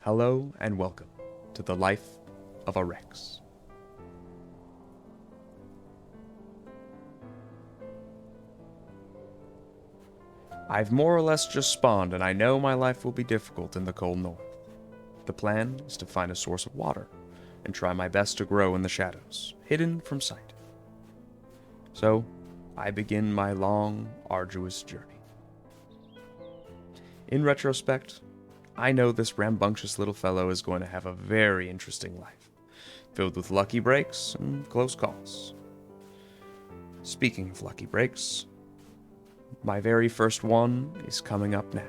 Hello and welcome to the life of a Rex. I've more or less just spawned, and I know my life will be difficult in the cold north. The plan is to find a source of water and try my best to grow in the shadows, hidden from sight. So, I begin my long, arduous journey. In retrospect, I know this rambunctious little fellow is going to have a very interesting life, filled with lucky breaks and close calls. Speaking of lucky breaks, my very first one is coming up now.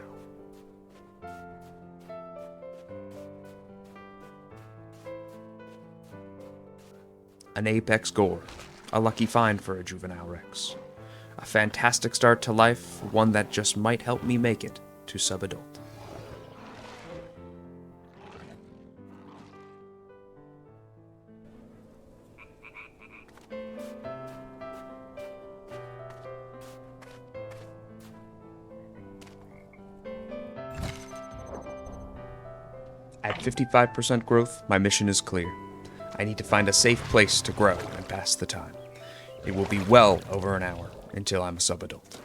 An apex gore, a lucky find for a juvenile Rex. A fantastic start to life, one that just might help me make it to sub-adult. At 55% growth, my mission is clear. I need to find a safe place to grow and pass the time. It will be well over an hour until I'm a sub-adult.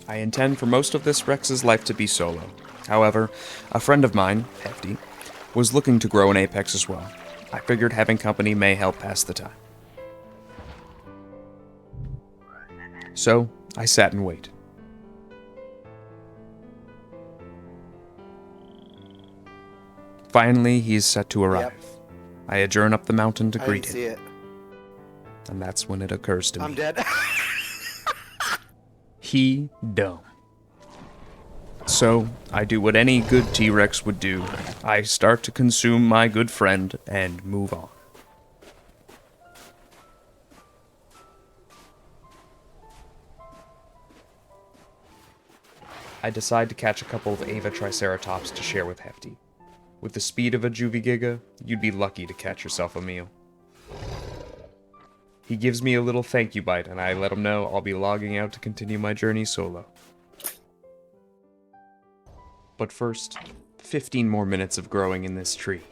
I intend for most of this Rex's life to be solo. However, a friend of mine, Hefty, was looking to grow an apex as well. I figured having company may help pass the time. So, I sat and waited. Finally, he is set to arrive. Yep. I adjourn up the mountain to greet him. See it. And that's when it occurs to me. I'm dead. He dumb. So, I do what any good T-Rex would do. I start to consume my good friend and move on. I decide to catch a couple of Ava Triceratops to share with Hefty. With the speed of a Juvie Giga, you'd be lucky to catch yourself a meal. He gives me a little thank you bite, and I let him know I'll be logging out to continue my journey solo. But first, 15 more minutes of growing in this tree.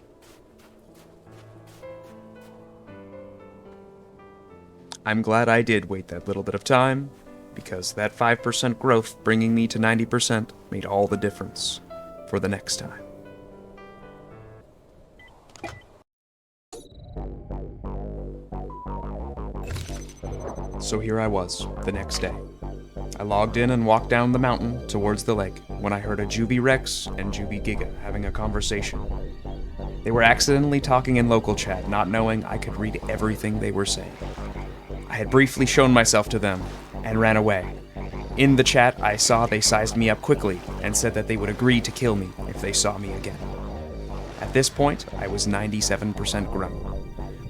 I'm glad I did wait that little bit of time, because that 5% growth bringing me to 90% made all the difference for the next time. So here I was, the next day. I logged in and walked down the mountain towards the lake when I heard a Juvie Rex and Juvie Giga having a conversation. They were accidentally talking in local chat, not knowing I could read everything they were saying. I had briefly shown myself to them and ran away. In the chat, I saw they sized me up quickly and said that they would agree to kill me if they saw me again. At this point, I was 97% grown.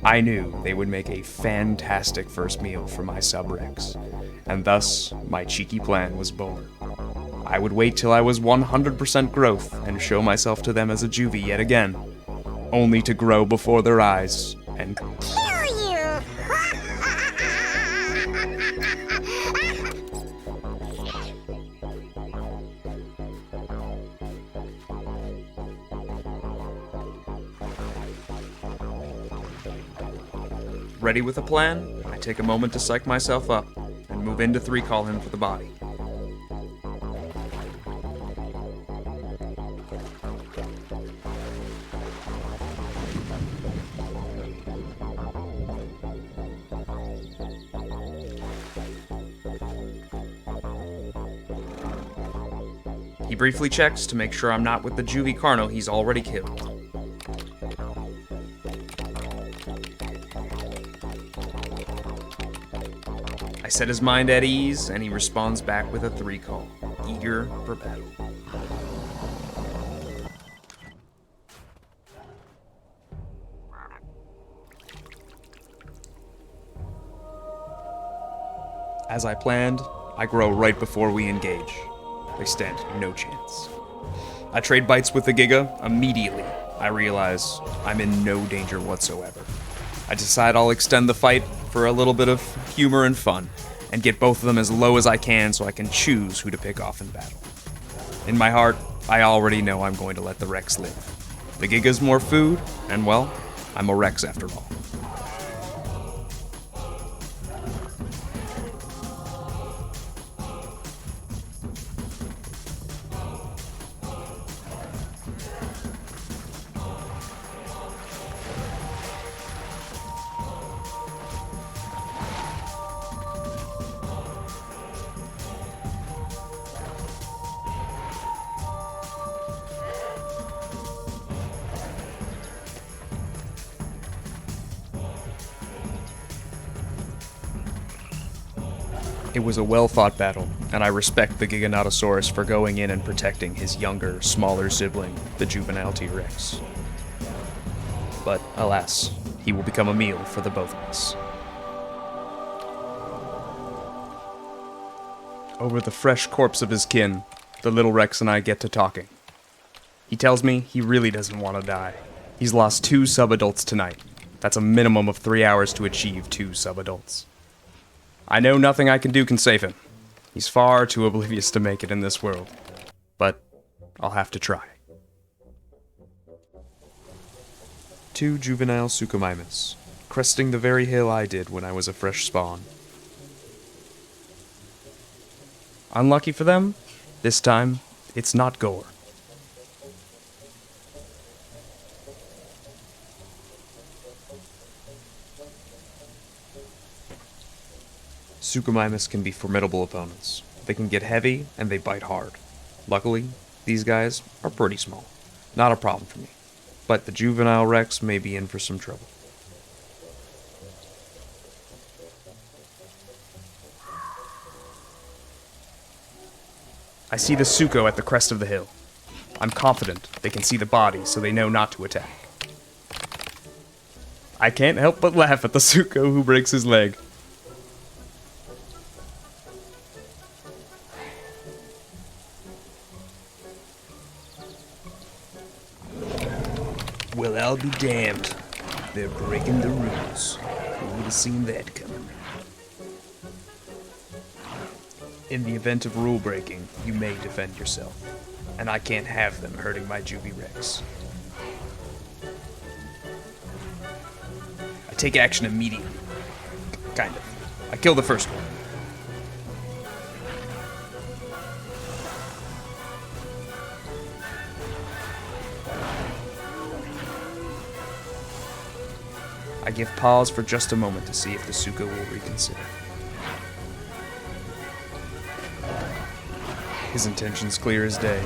I knew they would make a fantastic first meal for my sub-Rex, and thus, my cheeky plan was born. I would wait till I was 100% growth and show myself to them as a Juvie yet again, only to grow before their eyes and kill you! Ready with a plan, I take a moment to psych myself up and move in to 3-call him for the body. He briefly checks to make sure I'm not with the Juvie Carno he's already killed. I set his mind at ease, and he responds back with a 3-call, eager for battle. As I planned, I grow right before we engage. They stand no chance. I trade bites with the Giga immediately. I realize I'm in no danger whatsoever. I decide I'll extend the fight for a little bit of humor and fun, and get both of them as low as I can so I can choose who to pick off in battle. In my heart, I already know I'm going to let the Rex live. The Giga's more food, and well, I'm a Rex after all. It was a well-fought battle, and I respect the Giganotosaurus for going in and protecting his younger, smaller sibling, the juvenile T-Rex. But, alas, he will become a meal for the both of us. Over the fresh corpse of his kin, the little Rex and I get to talking. He tells me he really doesn't want to die. He's lost 2 subadults tonight. That's a minimum of 3 hours to achieve 2 subadults. I know nothing I can do can save him. He's far too oblivious to make it in this world. But I'll have to try. 2 juvenile Suchomimus, cresting the very hill I did when I was a fresh spawn. Unlucky for them, this time, it's not gore. Suchomimus can be formidable opponents. They can get heavy, and they bite hard. Luckily, these guys are pretty small. Not a problem for me. But the juvenile Rex may be in for some trouble. I see the Sucho at the crest of the hill. I'm confident they can see the body, so they know not to attack. I can't help but laugh at the Sucho who breaks his leg. Well, I'll be damned. They're breaking the rules. Who would have seen that coming? In the event of rule breaking, you may defend yourself. And I can't have them hurting my Juvie Rex. I take action immediately. Kind of. I kill the first one. I give pause for just a moment to see if the Sucho will reconsider. His intentions clear as day.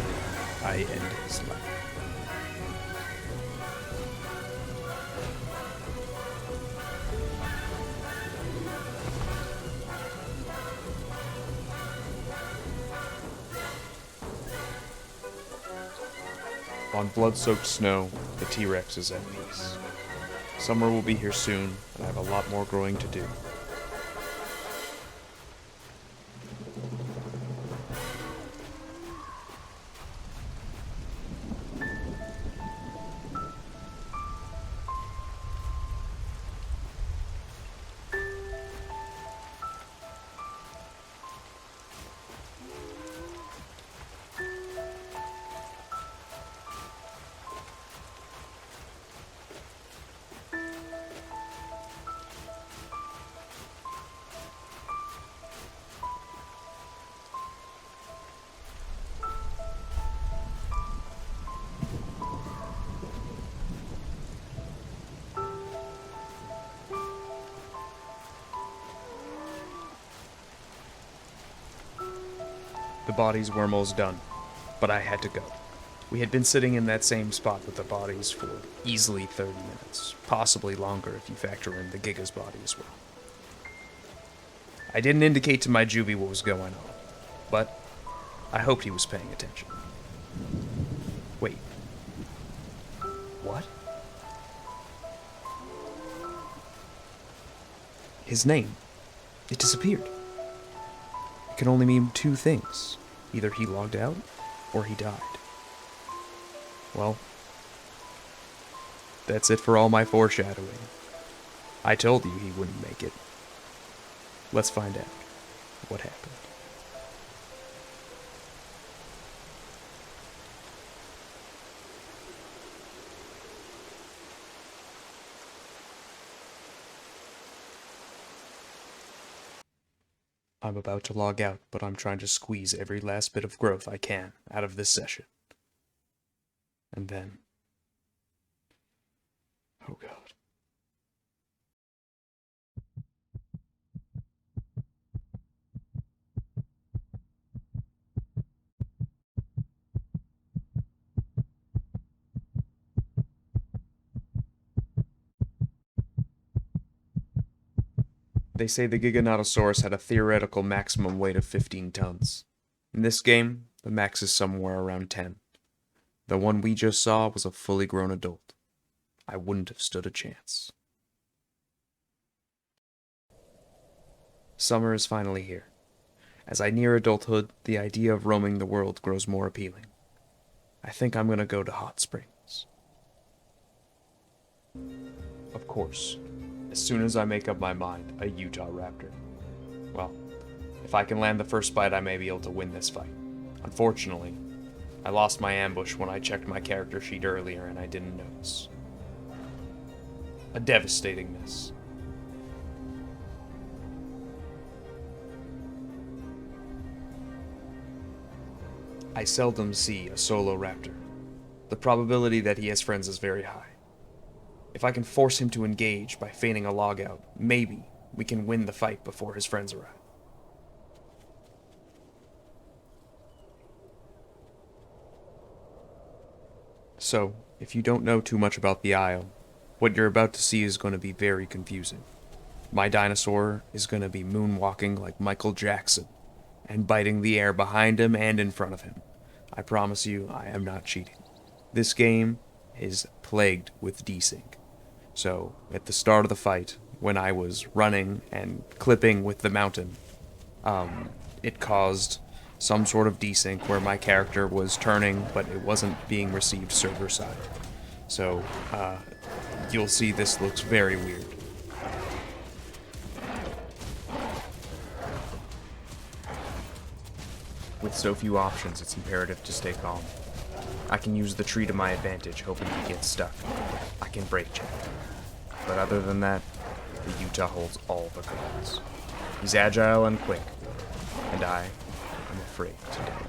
I end his life. On blood-soaked snow, the T-Rex is at peace. Summer will be here soon, and I have a lot more growing to do. The bodies were almost done, but I had to go. We had been sitting in that same spot with the bodies for easily 30 minutes, possibly longer if you factor in the Giga's body as well. I didn't indicate to my Juvie what was going on, but I hoped he was paying attention. Wait. What? His name. It disappeared. It can only mean 2 things. Either he logged out, or he died. Well, That's it for all my foreshadowing. I told you he wouldn't make it. Let's find out what happened. I'm about to log out, but I'm trying to squeeze every last bit of growth I can out of this session. And then... oh god. They say the Giganotosaurus had a theoretical maximum weight of 15 tons. In this game, the max is somewhere around 10. The one we just saw was a fully grown adult. I wouldn't have stood a chance. Summer is finally here. As I near adulthood, the idea of roaming the world grows more appealing. I think I'm gonna go to Hot Springs. Of course, as soon as I make up my mind, a Utah Raptor. Well, if I can land the first bite, I may be able to win this fight. Unfortunately, I lost my ambush when I checked my character sheet earlier and I didn't notice. A devastating miss. I seldom see a solo raptor. The probability that he has friends is very high. If I can force him to engage by feigning a logout, maybe we can win the fight before his friends arrive. So, if you don't know too much about the Isle, what you're about to see is going to be very confusing. My dinosaur is going to be moonwalking like Michael Jackson, and biting the air behind him and in front of him. I promise you, I am not cheating. This game is plagued with desync. So, at the start of the fight, when I was running and clipping with the mountain, it caused some sort of desync where my character was turning, but it wasn't being received server side. So, you'll see this looks very weird. With so few options, it's imperative to stay calm. I can use the tree to my advantage, hoping he gets stuck. I can brake check. But other than that, the Utah holds all the cards. He's agile and quick, and I am afraid to die.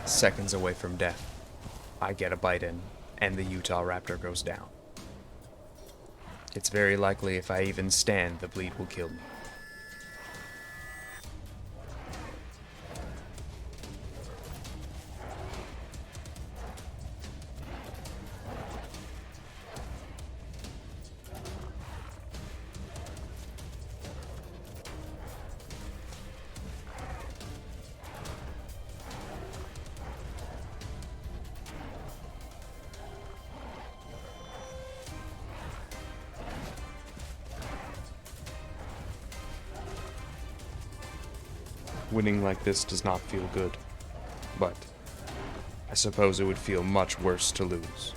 Seconds away from death, I get a bite in, and the Utah Raptor goes down. It's very likely if I even stand, the bleed will kill me. Winning like this does not feel good, but I suppose it would feel much worse to lose.